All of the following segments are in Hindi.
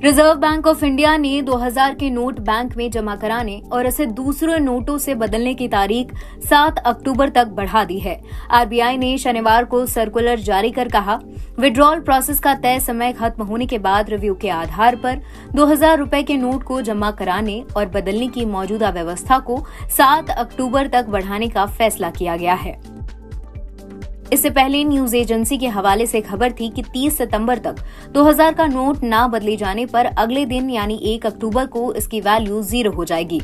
रिजर्व बैंक ऑफ इंडिया ने 2000 के नोट बैंक में जमा कराने और इसे दूसरे नोटों से बदलने की तारीख 7 अक्टूबर तक बढ़ा दी है। आरबीआई ने शनिवार को सर्कुलर जारी कर कहा, विड्रॉल प्रोसेस का तय समय खत्म होने के बाद रिव्यू के आधार पर 2000 रुपए के नोट को जमा कराने और बदलने की मौजूदा व्यवस्था को 7 अक्टूबर तक बढ़ाने का फैसला किया गया है। इससे पहले न्यूज एजेंसी के हवाले से खबर थी कि 30 सितंबर तक 2000 का नोट ना बदले जाने पर अगले दिन यानी 1 अक्टूबर को इसकी वैल्यू 0 हो जाएगी।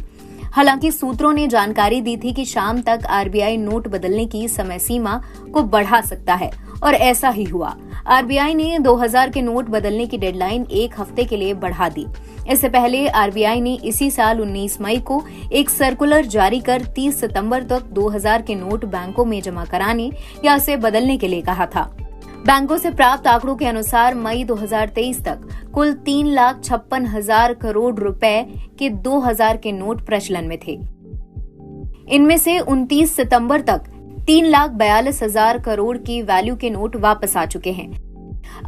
हालांकि सूत्रों ने जानकारी दी थी कि शाम तक आरबीआई नोट बदलने की समय सीमा को बढ़ा सकता है और ऐसा ही हुआ। आरबीआई ने 2000 के नोट बदलने की डेडलाइन 1 हफ्ते के लिए बढ़ा दी। इससे पहले आरबीआई ने इसी साल 19 मई को एक सर्कुलर जारी कर 30 सितंबर तक 2000 के नोट बैंकों में जमा कराने या इसे बदलने के लिए कहा था। बैंकों से प्राप्त आंकड़ों के अनुसार मई 2023 तक कुल 3,56,000 करोड़ रुपए के 2000 के नोट प्रचलन में थे। इनमें से 29 सितंबर तक 3,42,000 करोड़ की वैल्यू के नोट वापस आ चुके हैं।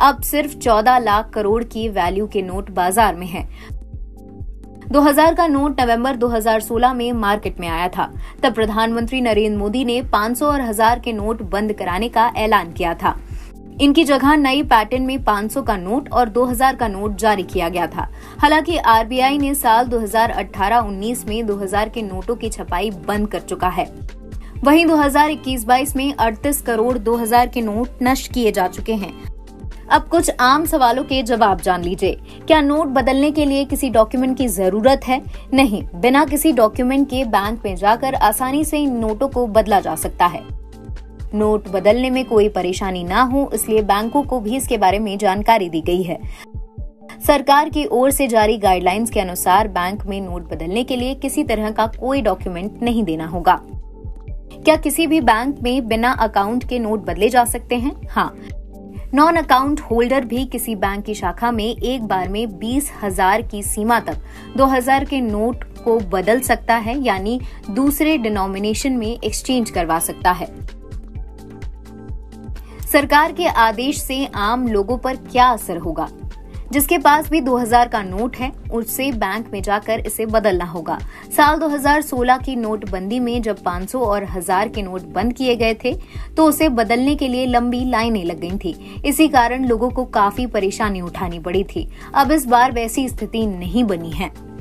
अब सिर्फ 14 लाख करोड़ की वैल्यू के नोट बाजार में हैं। 2000 का नोट नवंबर 2016 में मार्केट में आया था। तब प्रधानमंत्री नरेंद्र मोदी ने 500 और 1000 के नोट बंद कराने का ऐलान किया था। इनकी जगह नई पैटर्न में 500 का नोट और 2000 का नोट जारी किया गया था। हालांकि आरबीआई ने साल 2018-19 में 2000 के नोटों की छपाई बंद कर चुका है। वहीं 2021-22 में 38 करोड़ 2000 के नोट नष्ट किए जा चुके हैं। अब कुछ आम सवालों के जवाब जान लीजिए। क्या नोट बदलने के लिए किसी डॉक्यूमेंट की जरूरत है? नहीं, बिना किसी डॉक्यूमेंट के बैंक में जाकर आसानी से इन नोटों को बदला जा सकता है। नोट बदलने में कोई परेशानी ना हो, इसलिए बैंकों को भी इसके बारे में जानकारी दी गई है। सरकार की ओर से जारी गाइडलाइंस के अनुसार बैंक में नोट बदलने के लिए किसी तरह का कोई डॉक्यूमेंट नहीं देना होगा। क्या किसी भी बैंक में बिना अकाउंट के नोट बदले जा सकते हैं? हाँ, नॉन अकाउंट होल्डर भी किसी बैंक की शाखा में एक बार में 20,000 की सीमा तक 2000 के नोट को बदल सकता है, यानी दूसरे डिनोमिनेशन में एक्सचेंज करवा सकता है। सरकार के आदेश से आम लोगों पर क्या असर होगा? जिसके पास भी 2000 का नोट है, उससे बैंक में जाकर इसे बदलना होगा। साल 2016 की नोटबंदी में जब 500 और 1000 के नोट बंद किए गए थे, तो उसे बदलने के लिए लंबी लाइनें लग गई थी। इसी कारण लोगों को काफी परेशानी उठानी पड़ी थी। अब इस बार वैसी स्थिति नहीं बनी है।